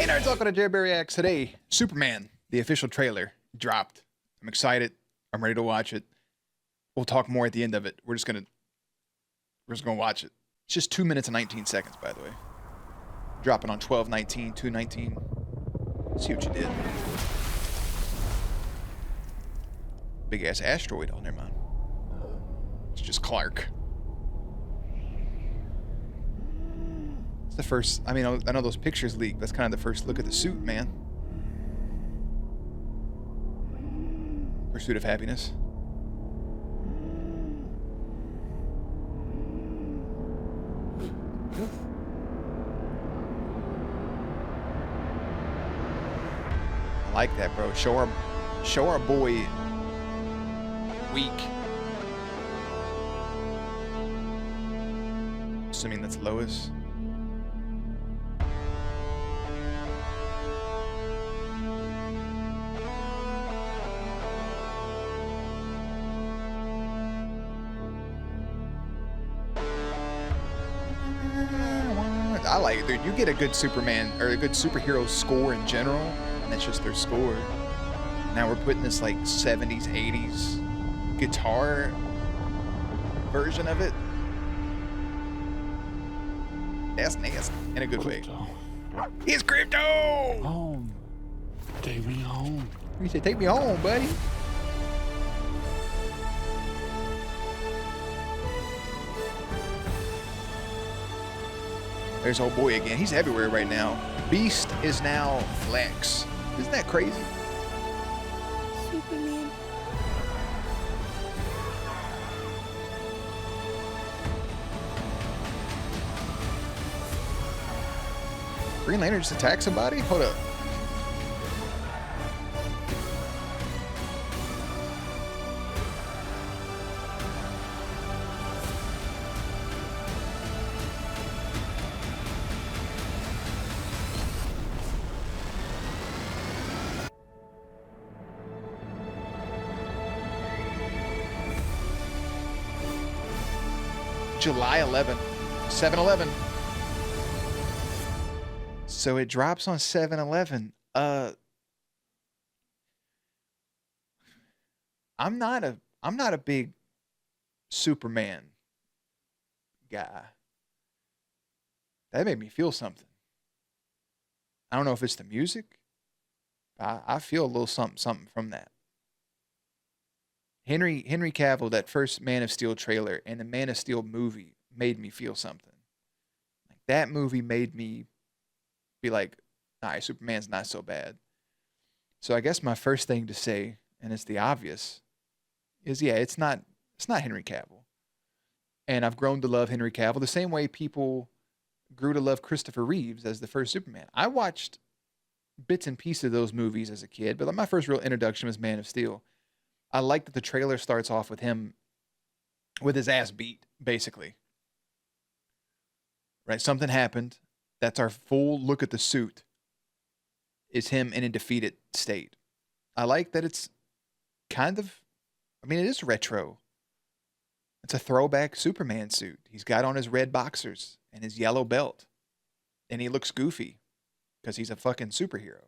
Hey nerds, welcome to Jerry Reacts. Today, Superman, the official trailer, dropped. I'm excited. I'm ready to watch it. We'll talk more at the end of it. We're just gonna watch it. It's just 2 minutes and 19 seconds, by the way. Dropping on 12/19, 2/19. See what you did. Big ass asteroid. Oh, never mind. It's just Clark. It's the first. I mean, I know those pictures leaked. That's kind of the first look at the suit, man. Pursuit of happiness. I like that, bro. Show our boy weak. Assuming that's Lois. I like it, dude. You get a good Superman or a good superhero score in general, and that's just their score. Now we're putting this like 70s, 80s guitar version of it. That's nasty in a good way. It's Crypto! Home. Take me home. You said, take me home, buddy. There's old boy again. He's everywhere right now. Beast is now Lex. Isn't that crazy? Superman. Green Lantern just attacked somebody? Hold up. July 11th, 7/11. So it drops on 7/11. I'm not a big Superman guy. That made me feel something. I don't know if it's the music. I feel a little something from that. Henry Cavill, that first Man of Steel trailer and the Man of Steel movie made me feel something. Like that movie made me be like, all right, Superman's not so bad. So I guess my first thing to say, and it's the obvious, is yeah, it's not Henry Cavill. And I've grown to love Henry Cavill the same way people grew to love Christopher Reeves as the first Superman. I watched bits and pieces of those movies as a kid, but my first real introduction was Man of Steel. I like that the trailer starts off with him with his ass beat, basically. Right? Something happened. That's our full look at the suit. Is him in a defeated state. I like that it's kind of, I mean, it is retro. It's a throwback Superman suit. He's got on his red boxers and his yellow belt. And he looks goofy because he's a fucking superhero.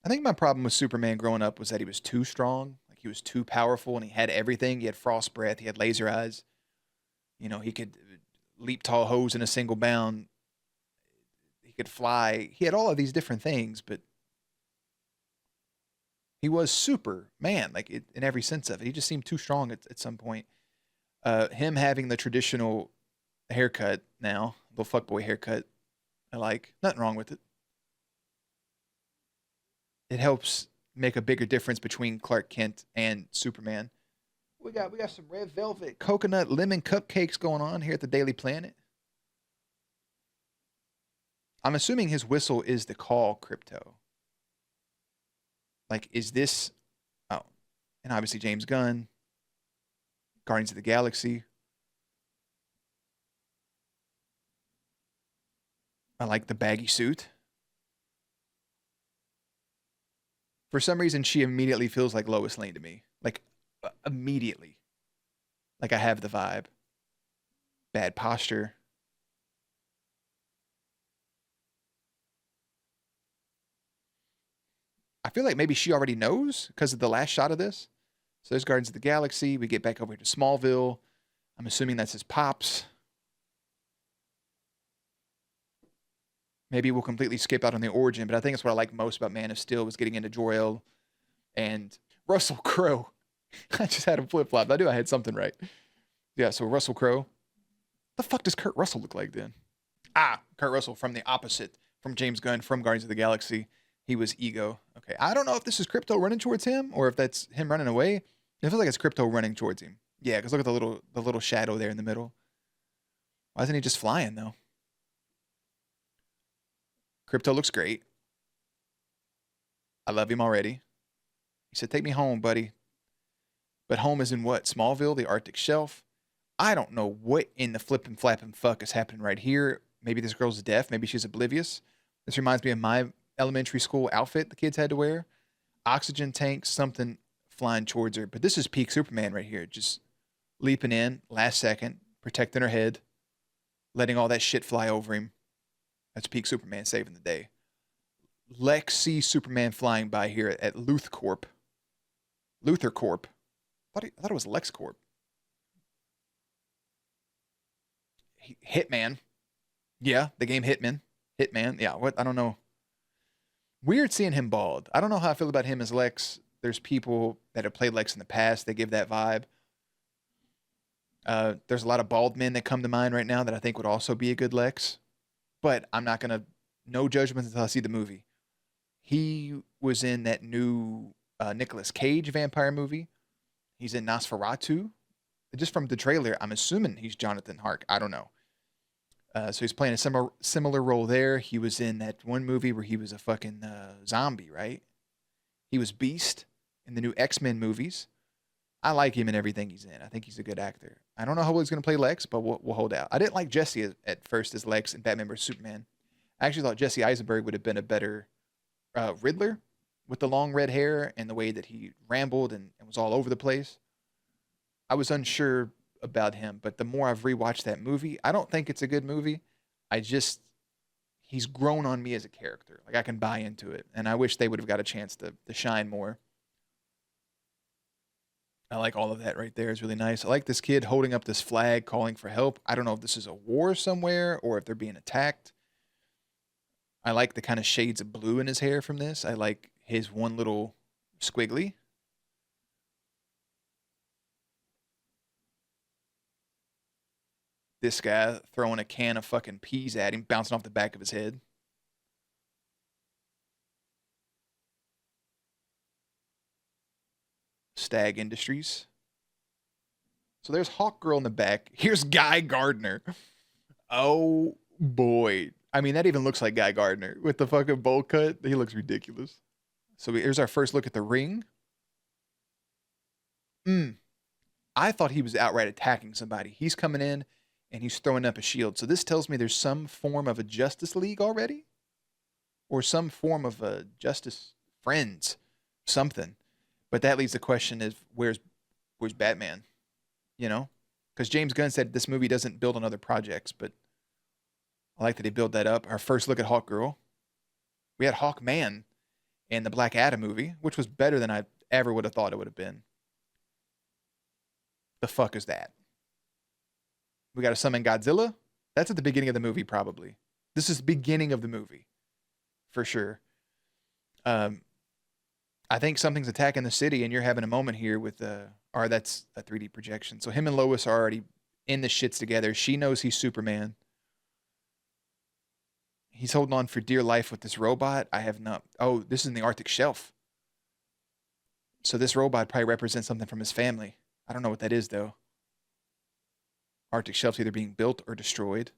I think my problem with Superman growing up was that he was too strong. Like he was too powerful and he had everything. He had frost breath. He had laser eyes. You know, he could leap tall hose in a single bound. He could fly. He had all of these different things, but he was Superman, like in every sense of it. He just seemed too strong at some point. Him having the traditional haircut now, the fuckboy haircut, I like. Nothing wrong with it. It helps make a bigger difference between Clark Kent and Superman. We got some red velvet, coconut, lemon cupcakes going on here at the Daily Planet. I'm assuming his whistle is the call, Crypto. Like, is this... Oh, and obviously James Gunn, Guardians of the Galaxy. I like the baggy suit. For some reason, she immediately feels like Lois Lane to me. Like, immediately. Like, I have the vibe. Bad posture. feel like maybe she already knows because of the last shot of this. So there's Guardians of the Galaxy. We get back over here to Smallville. I'm assuming that's his pops. Maybe we'll completely skip out on the origin, but I think that's what I like most about Man of Steel was getting into Jor-El and Russell Crowe. I just had him flip-flop. I knew I had something right. Yeah, so Russell Crowe. The fuck does Kurt Russell look like then? Kurt Russell from the opposite, from James Gunn, from Guardians of the Galaxy. He was Ego. Okay, I don't know if this is Crypto running towards him or if that's him running away. It feels like it's Crypto running towards him. Yeah, because look at the little shadow there in the middle. Why isn't he just flying though? Crypto looks great. I love him already. He said, "Take me home, buddy." But home is in what? Smallville, the Arctic Shelf. I don't know what in the flippin' flappin' fuck is happening right here. Maybe this girl's deaf. Maybe she's oblivious. This reminds me of my elementary school outfit the kids had to wear. Oxygen tank, something flying towards her. But this is peak Superman right here. Just leaping in, last second, protecting her head, letting all that shit fly over him. That's peak Superman saving the day. Lex sees Superman flying by here at Luthor Corp. I thought it was LexCorp. Hitman. Yeah, the game Hitman. Yeah, what? I don't know. Weird seeing him bald. I don't know how I feel about him as Lex. There's people that have played Lex in the past. They give that vibe. There's a lot of bald men that come to mind right now that I think would also be a good Lex. But I'm not going to, no judgment until I see the movie. He was in that new Nicolas Cage vampire movie. He's in Nosferatu. Just from the trailer, I'm assuming he's Jonathan Hark. I don't know. So he's playing a similar role there. He was in that one movie where he was a fucking zombie, right? He was Beast in the new X-Men movies. I like him in everything he's in. I think he's a good actor. I don't know how well he's going to play Lex, but we'll hold out. I didn't like Jesse at first as Lex in Batman vs. Superman. I actually thought Jesse Eisenberg would have been a better Riddler with the long red hair and the way that he rambled and was all over the place. I was unsure about him, but the more I've rewatched that movie, I don't think it's a good movie. He's grown on me as a character. Like I can buy into it, and I wish they would have got a chance to shine more. I like all of that right there. It's really nice. I like this kid holding up this flag calling for help. I don't know if this is a war somewhere or if they're being attacked. I like the kind of shades of blue in his hair from this. I like his one little squiggly. This guy throwing a can of fucking peas at him, bouncing off the back of his head. Stag Industries. So there's Hawk Girl in the back. Here's Guy Gardner. Oh boy. I mean, that even looks like Guy Gardner with the fucking bowl cut. He looks ridiculous. So here's our first look at the ring. I thought he was outright attacking somebody. He's coming in and he's throwing up a shield. So this tells me there's some form of a Justice League already, or some form of a Justice Friends, something. But that leaves the question is where's Batman? You know, because James Gunn said this movie doesn't build on other projects, but I like that he built that up. Our first look at Hawk Girl. We had Hawkman in the Black Adam movie, which was better than I ever would have thought it would have been. The fuck is that? We got to summon Godzilla. That's at the beginning of the movie, probably. This is the beginning of the movie, for sure. I think something's attacking the city, and you're having a moment here with or that's a 3D projection. So him and Lois are already in the shits together. She knows he's Superman. He's holding on for dear life with this robot. I have not. Oh, this is in the Arctic Shelf. So this robot probably represents something from his family. I don't know what that is, though. Arctic Shelf's either being built or destroyed.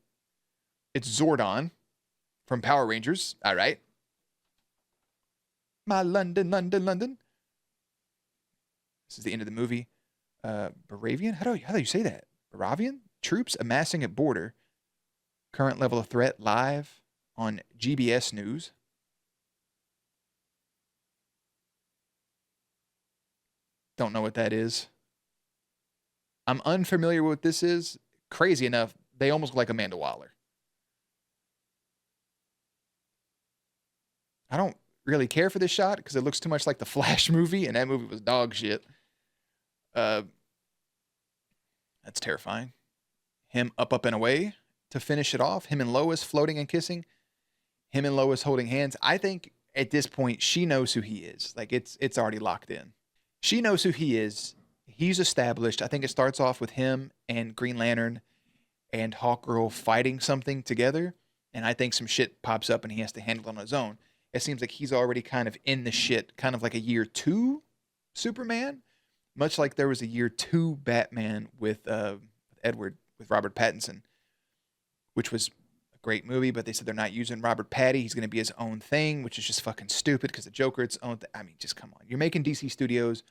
It's Zordon from Power Rangers. All right. My London, London, London. This is the end of the movie. Baravian? How do you say that? Baravian? Troops amassing at border. Current level of threat live on GBS News. Don't know what that is. I'm unfamiliar with what this is. Crazy enough, they almost look like Amanda Waller. really care for this shot because it looks too much like the Flash movie, and that movie was dog shit. That's terrifying. Him up and away to finish it off. Him and Lois floating and kissing. Him and Lois holding hands. I think at this point she knows who he is. Like it's already locked in. She knows who he is. He's established. I think it starts off with him and Green Lantern and Hawkgirl fighting something together. And I think some shit pops up and he has to handle it on his own. It seems like he's already kind of in the shit, kind of like a year 2 Superman. Much like there was a year 2 Batman with Robert Pattinson, which was a great movie, but they said they're not using Robert Patty. He's going to be his own thing, which is just fucking stupid because the Joker, its own thing. I mean, just come on. You're making DC Studios.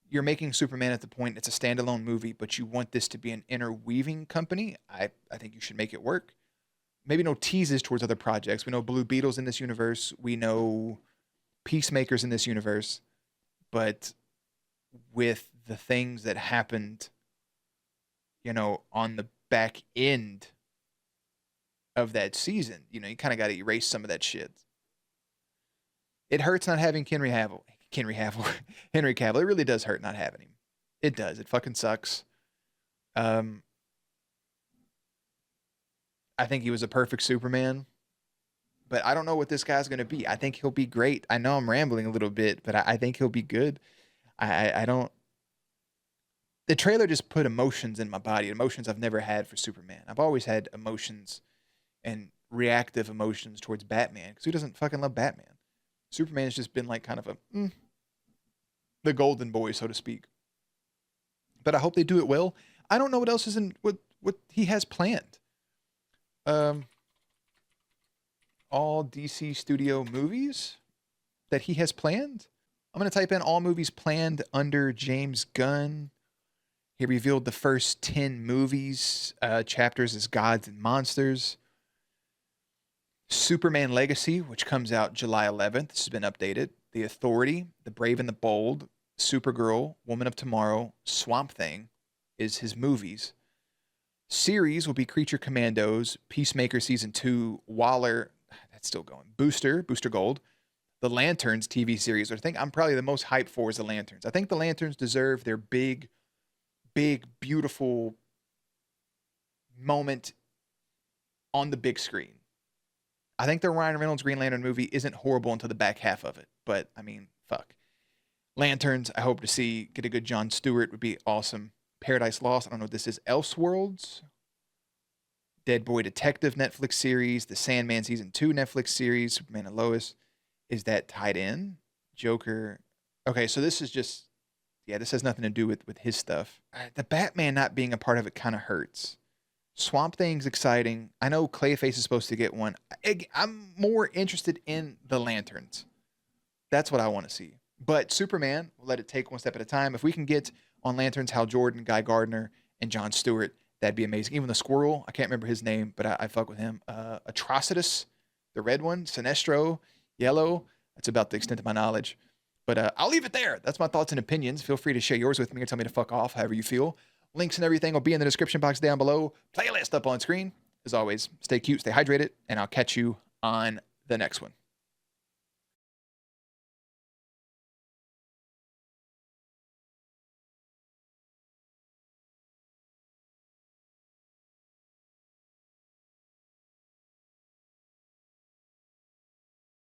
You're making Superman at the point it's a standalone movie, but you want this to be an interweaving company. I think you should make it work. Maybe no teases towards other projects. We know Blue Beetle's in this universe. We know Peacemaker's in this universe. But with the things that happened, on the back end of that season, you kind of got to erase some of that shit. It hurts not having Henry Cavill. It really does hurt not having him. It does. It fucking sucks. I think he was a perfect Superman, but I don't know what this guy's going to be. I think he'll be great. I know I'm rambling a little bit, but I think he'll be good. I don't. The trailer just put emotions in my body, emotions I've never had for Superman. I've always had emotions and reactive emotions towards Batman because who doesn't fucking love Batman? Superman's just been like kind of the golden boy, so to speak. But I hope they do it well. I don't know what else is in what he has planned. All DC studio movies that he has planned. I'm going to type in all movies planned under James Gunn. He revealed the first 10 movies, chapters as Gods and Monsters. Superman Legacy, which comes out July 11th. This has been updated. The Authority, The Brave and the Bold, Supergirl, Woman of Tomorrow, Swamp Thing is his movies. Series will be Creature Commandos, Peacemaker Season 2, Waller, that's still going, Booster Gold, The Lanterns TV series, which I think I'm probably the most hyped for is The Lanterns. I think The Lanterns deserve their big, beautiful moment on the big screen. I think the Ryan Reynolds Green Lantern movie isn't horrible until the back half of it, but I mean, fuck. Lanterns, I hope to see, get a good Jon Stewart would be awesome. Paradise Lost, I don't know what this is. Elseworlds, Dead Boy Detective Netflix series, The Sandman Season 2 Netflix series, Superman and Lois. Is that tied in? Joker. Okay, so this is just, this has nothing to do with his stuff. The Batman not being a part of it kind of hurts. Swamp Thing's exciting. I know Clayface is supposed to get one. I'm more interested in the Lanterns. That's what I want to see. But Superman, we'll let it take one step at a time. If we can get on Lanterns Hal Jordan, Guy Gardner, and Jon Stewart, that'd be amazing. Even the squirrel, I can't remember his name, but I fuck with him. Atrocitus, the red one. Sinestro, yellow. That's about the extent of my knowledge. But I'll leave it there. That's my thoughts and opinions. Feel free to share yours with me or tell me to fuck off, however you feel. Links and everything will be in the description box down below. Playlist up on screen. As always, stay cute, stay hydrated, and I'll catch you on the next one.